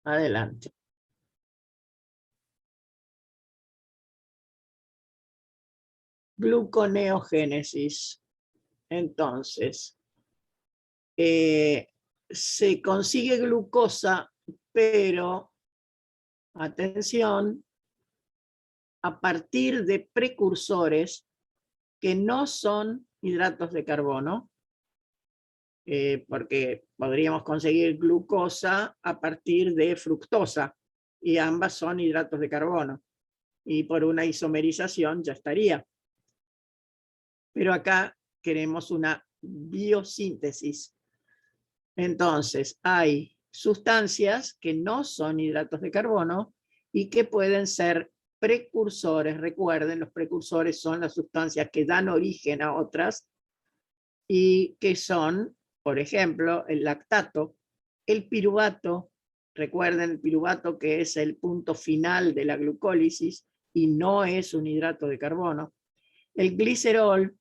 Adelante. Gluconeogénesis. Entonces, se consigue glucosa, pero, atención, a partir de precursores que no son hidratos de carbono, porque podríamos conseguir glucosa a partir de fructosa, y ambas son hidratos de carbono, y por una isomerización ya estaría. Pero acá queremos una biosíntesis. Entonces, hay sustancias que no son hidratos de carbono y que pueden ser precursores. Recuerden, los precursores son las sustancias que dan origen a otras y que son, por ejemplo, el lactato, el piruvato. Recuerden, el piruvato que es el punto final de la glucólisis y no es un hidrato de carbono. El glicerol,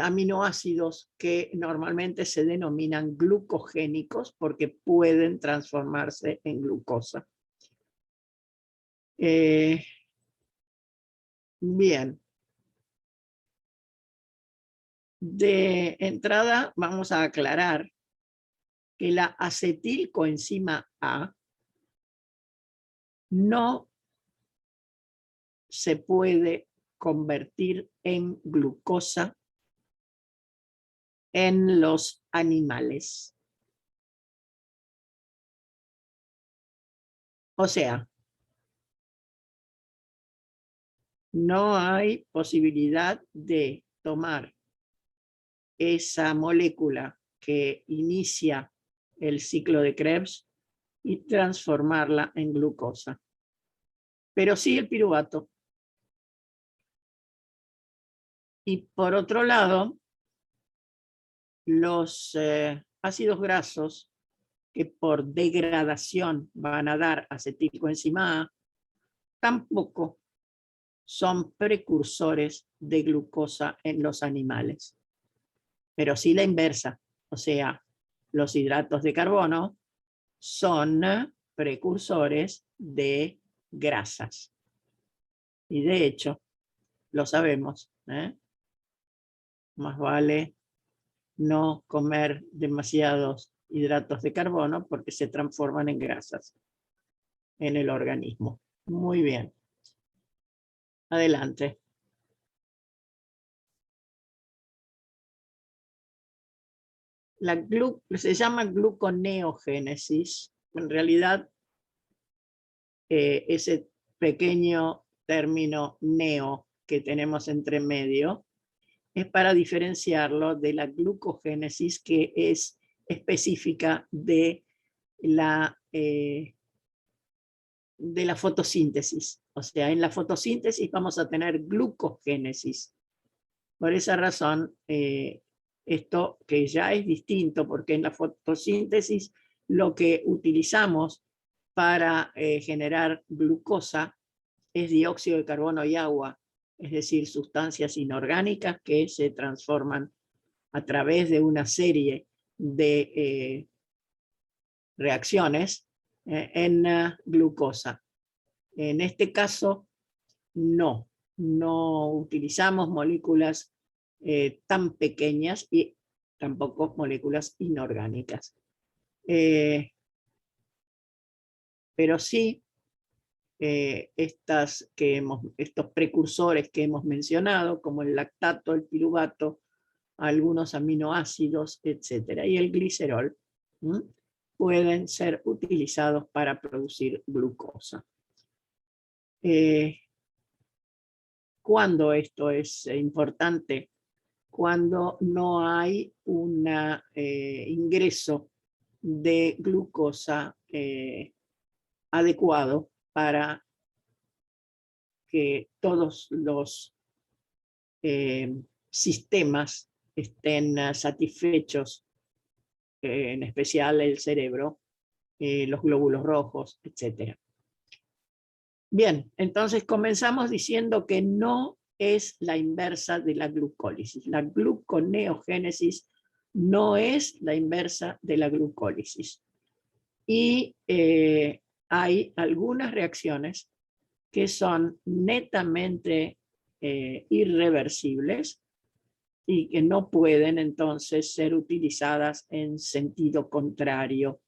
aminoácidos que normalmente se denominan glucogénicos porque pueden transformarse en glucosa. Bien. De entrada vamos a aclarar que la acetilcoenzima A no se puede convertir en glucosa en los animales. O sea, no hay posibilidad de tomar esa molécula que inicia el ciclo de Krebs y transformarla en glucosa. Pero sí el piruvato. Y por otro lado, los ácidos grasos que por degradación van a dar acetilcoenzima A, tampoco son precursores de glucosa en los animales. Pero sí la inversa, o sea, los hidratos de carbono son precursores de grasas. Y de hecho, lo sabemos, más vale no comer demasiados hidratos de carbono porque se transforman en grasas en el organismo. Muy bien. Adelante. Se llama gluconeogénesis. En realidad, ese pequeño término neo que tenemos entre medio es para diferenciarlo de la glucogénesis, que es específica de la fotosíntesis. O sea, en la fotosíntesis vamos a tener glucogénesis. Por esa razón, esto que ya es distinto, porque en la fotosíntesis lo que utilizamos para generar glucosa es dióxido de carbono y agua, es decir, sustancias inorgánicas que se transforman a través de una serie de reacciones en glucosa. En este caso, no utilizamos moléculas tan pequeñas y tampoco moléculas inorgánicas. Pero sí, estos precursores que hemos mencionado, como el lactato, el piruvato, algunos aminoácidos, etc., y el glicerol, pueden ser utilizados para producir glucosa. ¿Cuándo esto es importante? Cuando no hay un ingreso de glucosa adecuado para que todos los sistemas estén satisfechos, en especial el cerebro, los glóbulos rojos, etc. Bien, entonces comenzamos diciendo que no es la inversa de la glucólisis. La gluconeogénesis no es la inversa de la glucólisis. Y hay algunas reacciones que son netamente irreversibles y que no pueden entonces ser utilizadas en sentido contrario.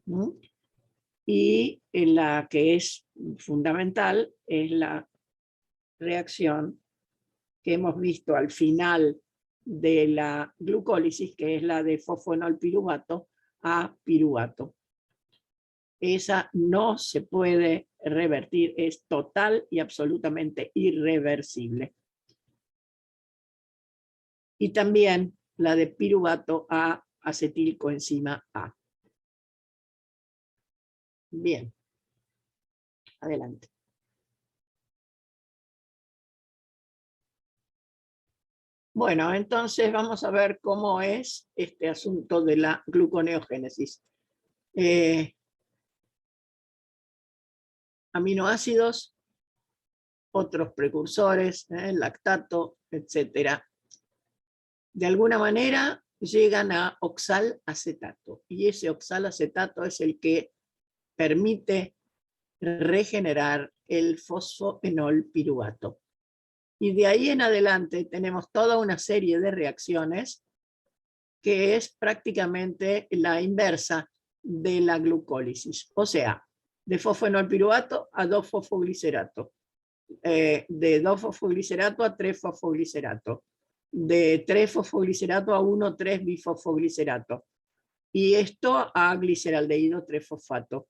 ¿No? Y la que es fundamental es la reacción que hemos visto al final de la glucólisis, que es la de fosfonolpiruvato a piruvato. Esa no se puede revertir, es total y absolutamente irreversible. Y también la de piruvato a acetilcoenzima A. Bien, adelante. Bueno, entonces vamos a ver cómo es este asunto de la gluconeogénesis. Aminoácidos, otros precursores, lactato, etc. De alguna manera llegan a oxalacetato, y ese oxalacetato es el que permite regenerar el fosfoenolpiruvato. Y de ahí en adelante tenemos toda una serie de reacciones que es prácticamente la inversa de la glucólisis. O sea, de fosfoenolpiruvato a 2-fosfoglicerato, de 2-fosfoglicerato a 3-fosfoglicerato, de 3-fosfoglicerato a 1,3-bifosfoglicerato. Y esto a gliceraldehído 3-fosfato.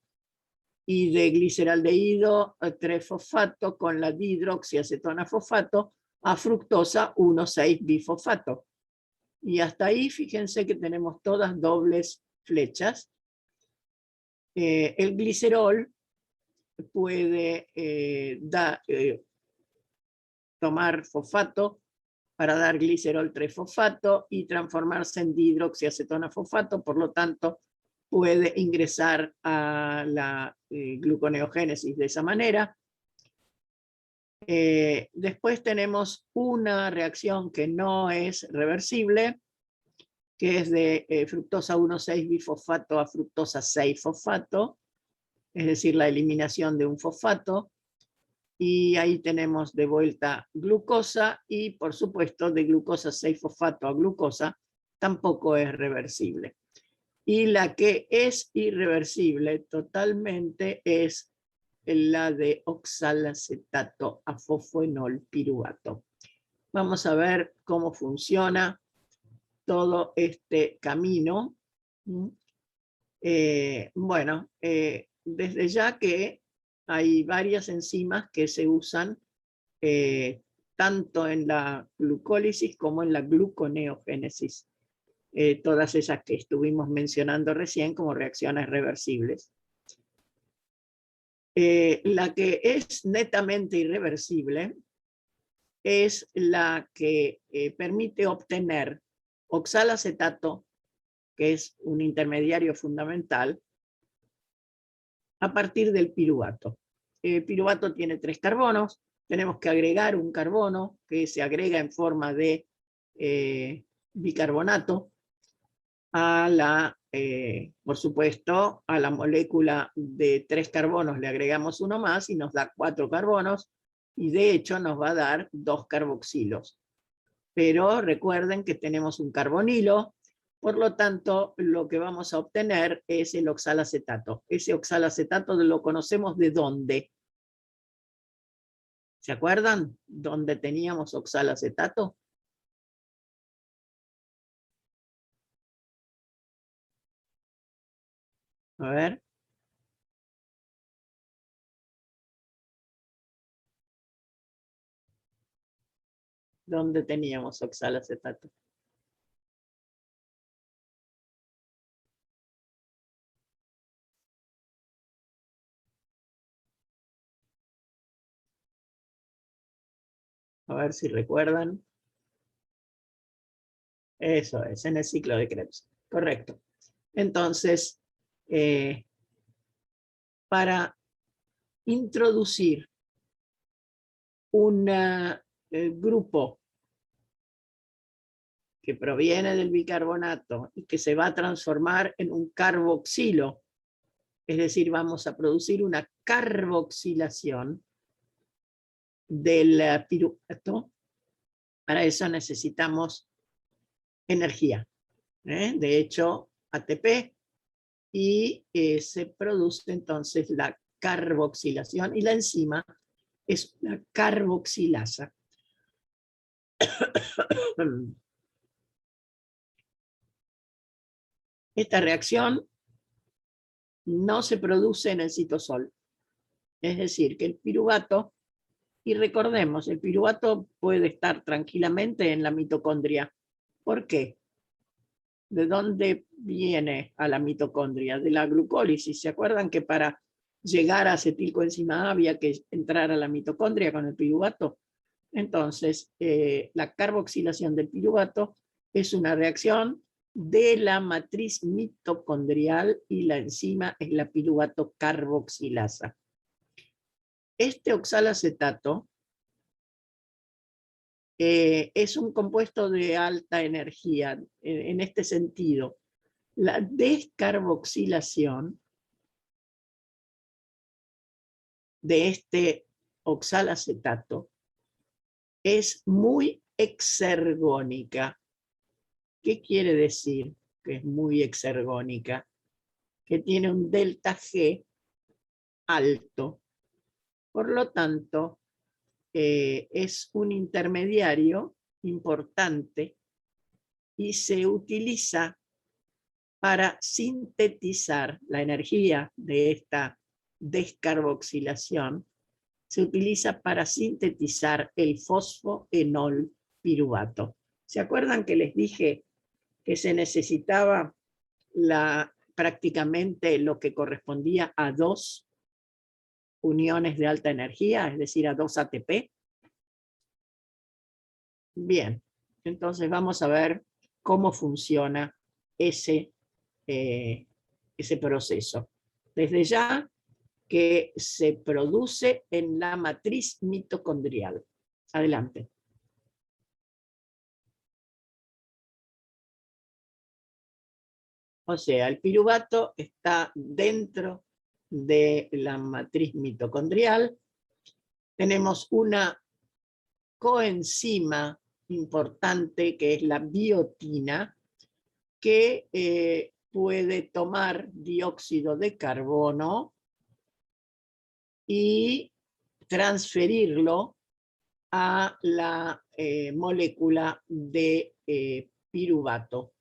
Y de gliceraldehído 3-fosfato con la dihidroxiacetona fosfato a fructosa 1,6-bifosfato. Y hasta ahí fíjense que tenemos todas dobles flechas. El glicerol puede tomar fosfato para dar glicerol 3-fosfato y transformarse en dihidroxiacetona fosfato, por lo tanto puede ingresar a la gluconeogénesis de esa manera. Después tenemos una reacción que no es reversible, que es de fructosa 1,6-bifosfato a fructosa 6-fosfato, es decir, la eliminación de un fosfato. Y ahí tenemos de vuelta glucosa y, por supuesto, de glucosa 6-fosfato a glucosa tampoco es reversible. Y la que es irreversible totalmente es la de oxalacetato a fosfoenolpiruvato. Vamos a ver cómo funciona todo este camino. Bueno, desde ya que hay varias enzimas que se usan tanto en la glucólisis como en la gluconeogénesis. Todas esas que estuvimos mencionando recién como reacciones reversibles. La que es netamente irreversible es la que permite obtener oxalacetato, que es un intermediario fundamental, a partir del piruvato. El piruvato tiene 3 carbonos, tenemos que agregar un carbono que se agrega en forma de bicarbonato a la, por supuesto, a la molécula de 3 carbonos le agregamos uno más y nos da 4 carbonos, y de hecho nos va a dar 2 carboxilos. Pero recuerden que tenemos un carbonilo, por lo tanto lo que vamos a obtener es el oxalacetato. Ese oxalacetato lo conocemos de dónde. ¿Se acuerdan dónde teníamos oxalacetato? A ver. ¿Dónde teníamos oxalacetato? A ver si recuerdan. Eso es, en el ciclo de Krebs. Correcto. Entonces, para introducir un grupo que proviene del bicarbonato y que se va a transformar en un carboxilo Es decir, vamos a producir una carboxilación del piruvato. Para eso necesitamos energía. De hecho, ATP, y se produce entonces la carboxilación, y la enzima es una carboxilasa. Esta reacción no se produce en el citosol. Es decir, que el piruvato, y recordemos, el piruvato puede estar tranquilamente en la mitocondria. ¿Por qué? ¿De dónde viene a la mitocondria? De la glucólisis. ¿Se acuerdan que para llegar a acetilcoenzima A había que entrar a la mitocondria con el piruvato? Entonces, la carboxilación del piruvato es una reacción de la matriz mitocondrial y la enzima es la piruvato carboxilasa. Este oxalacetato es un compuesto de alta energía en este sentido. La descarboxilación de este oxalacetato es muy exergónica. ¿Qué quiere decir que es muy exergónica? Que tiene un delta G alto. Por lo tanto, es un intermediario importante y se utiliza para sintetizar la energía de esta descarboxilación. Se utiliza para sintetizar el fosfoenol piruvato. ¿Se acuerdan que les dije que se necesitaba prácticamente lo que correspondía a 2 uniones de alta energía, es decir, a 2 ATP? Bien, entonces vamos a ver cómo funciona ese proceso. Desde ya que se produce en la matriz mitocondrial. Adelante. O sea, el piruvato está dentro de la matriz mitocondrial. Tenemos una coenzima importante que es la biotina, que puede tomar dióxido de carbono y transferirlo a la molécula de piruvato.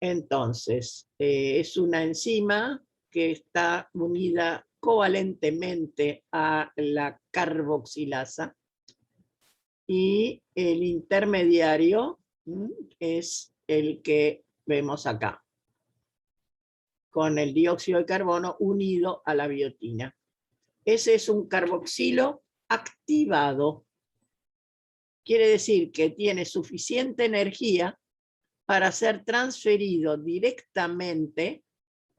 Entonces, es una enzima que está unida covalentemente a la carboxilasa y el intermediario es el que vemos acá, con el dióxido de carbono unido a la biotina. Ese es un carboxilo activado. Quiere decir que tiene suficiente energía para ser transferido directamente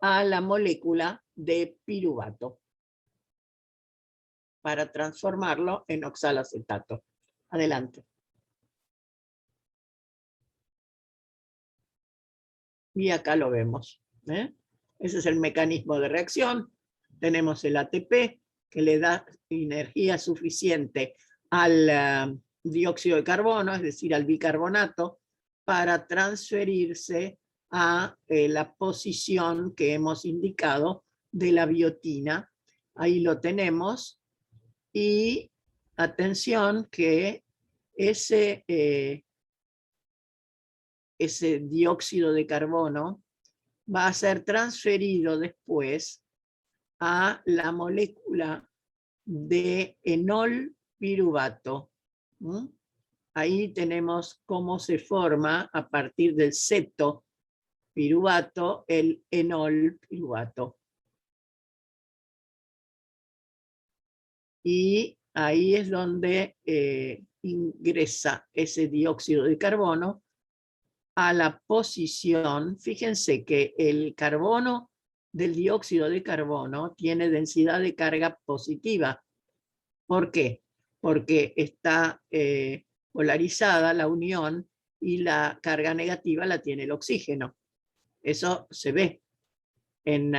a la molécula de piruvato para transformarlo en oxalacetato. Adelante. Y acá lo vemos. Ese es el mecanismo de reacción. Tenemos el ATP que le da energía suficiente al dióxido de carbono, es decir, al bicarbonato, para transferirse a la posición que hemos indicado de la biotina. Ahí lo tenemos. Y atención que ese dióxido de carbono va a ser transferido después a la molécula de enol piruvato. Ahí tenemos cómo se forma a partir del ceto piruvato el enol piruvato. Y ahí es donde ingresa ese dióxido de carbono a la posición. Fíjense que el carbono del dióxido de carbono tiene densidad de carga positiva. ¿Por qué? Porque está polarizada la unión y la carga negativa la tiene el oxígeno. Eso se ve en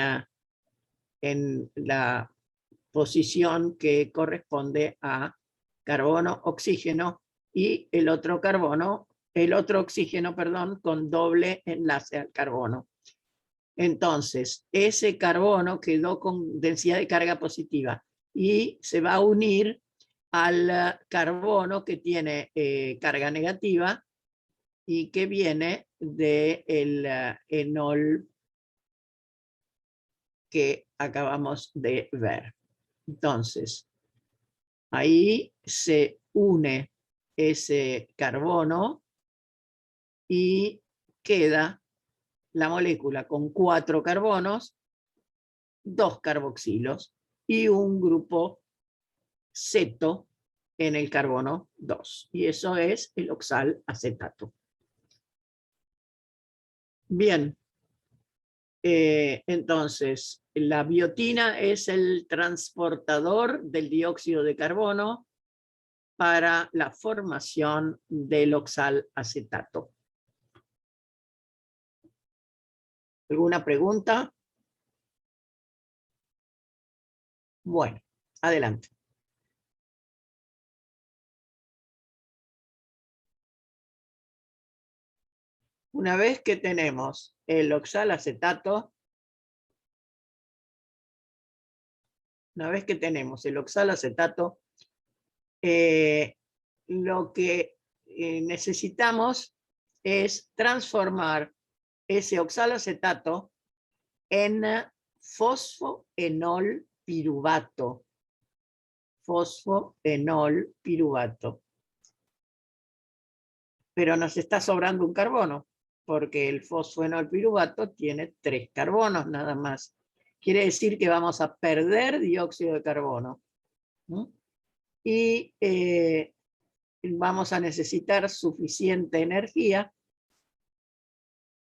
en la posición que corresponde a carbono, oxígeno, y el otro oxígeno, perdón, con doble enlace al carbono. Entonces, ese carbono quedó con densidad de carga positiva y se va a unir al carbono que tiene carga negativa y que viene del enol que acabamos de ver. Entonces, ahí se une ese carbono y queda la molécula con 4 carbonos, 2 carboxilos y un grupo ceto en el carbono 2. Y eso es el oxalacetato. Bien. Entonces, la biotina es el transportador del dióxido de carbono para la formación del oxalacetato. ¿Alguna pregunta? Bueno, adelante. Una vez que tenemos el oxalacetato, lo que necesitamos es transformar ese oxalacetato en fosfoenol piruvato. Fosfoenol piruvato. Pero nos está sobrando un carbono, porque el fosfoenol piruvato tiene 3 carbonos nada más. Quiere decir que vamos a perder dióxido de carbono. ¿No? Y vamos a necesitar suficiente energía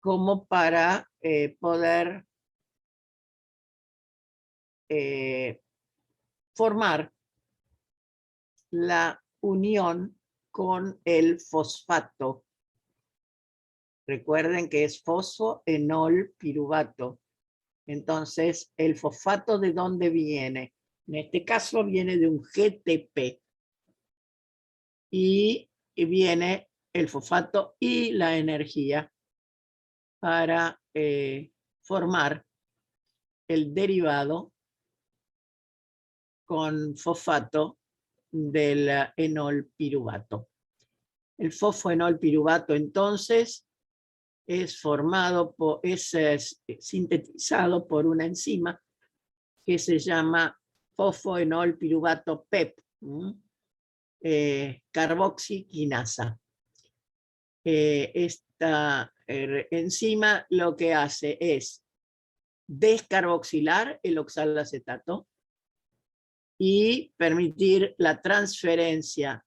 como para poder formar la unión con el fosfato. Recuerden que es fosfoenol piruvato. Entonces, ¿el fosfato de dónde viene? En este caso viene de un GTP. Y viene el fosfato y la energía para formar el derivado con fosfato del enol piruvato. El fosfoenol piruvato entonces es sintetizado por una enzima que se llama fosfoenol piruvato PEP, carboxiquinasa. Esta enzima lo que hace es descarboxilar el oxalacetato y permitir la transferencia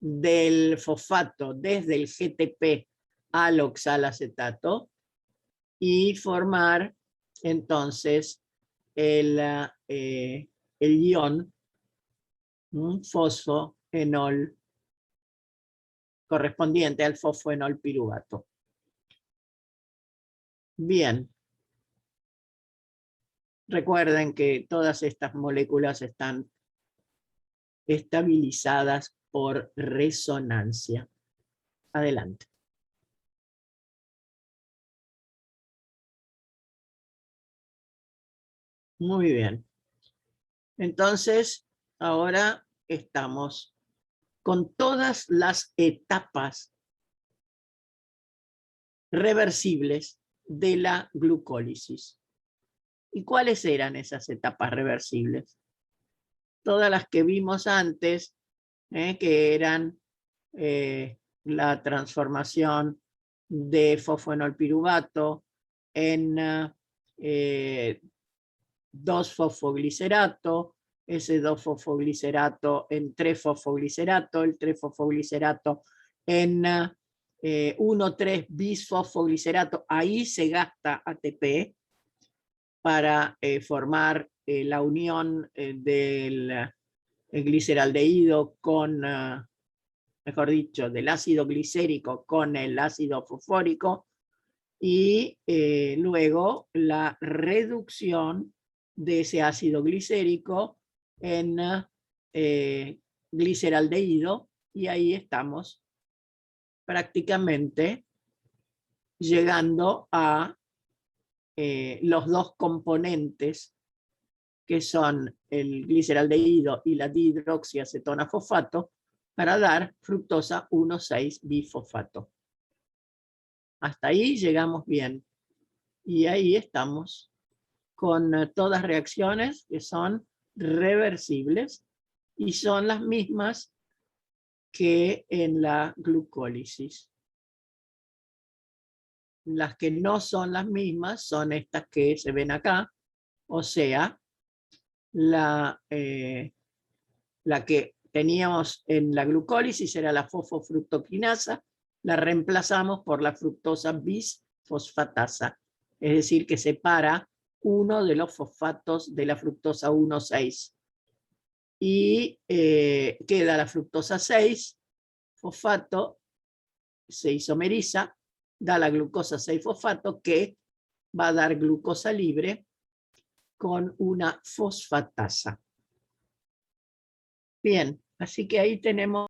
del fosfato desde el GTP al oxalacetato y formar entonces el ion fosfoenol correspondiente al fosfoenol piruvato. Bien. Recuerden que todas estas moléculas están estabilizadas por resonancia. Adelante. Muy bien. Entonces, ahora estamos con todas las etapas reversibles de la glucólisis. ¿Y cuáles eran esas etapas reversibles? Todas las que vimos antes, que eran la transformación de fosfoenol piruvato en 2-fosfoglicerato, ese 2-fosfoglicerato en 3-fosfoglicerato, el 3-fosfoglicerato en 1,3-bisfosfoglicerato. Ahí se gasta ATP para formar la unión del gliceraldehído con, mejor dicho, del ácido glicérico con el ácido fosfórico, y luego la reducción de ese ácido glicérico en gliceraldehído, y ahí estamos prácticamente llegando a los dos componentes que son el gliceraldehído y la dihidroxiacetona fosfato, para dar fructosa 1,6-bifosfato. Hasta ahí llegamos bien. Y ahí estamos con todas reacciones que son reversibles y son las mismas que en la glucólisis. Las que no son las mismas son estas que se ven acá, o sea, la que teníamos en la glucólisis era la fosfofructoquinasa, la reemplazamos por la fructosa bisfosfatasa, es decir, que separa uno de los fosfatos de la fructosa 1,6. Y queda la fructosa 6, fosfato, se isomeriza, da la glucosa 6-fosfato, que va a dar glucosa libre con una fosfatasa. Bien, así que ahí tenemos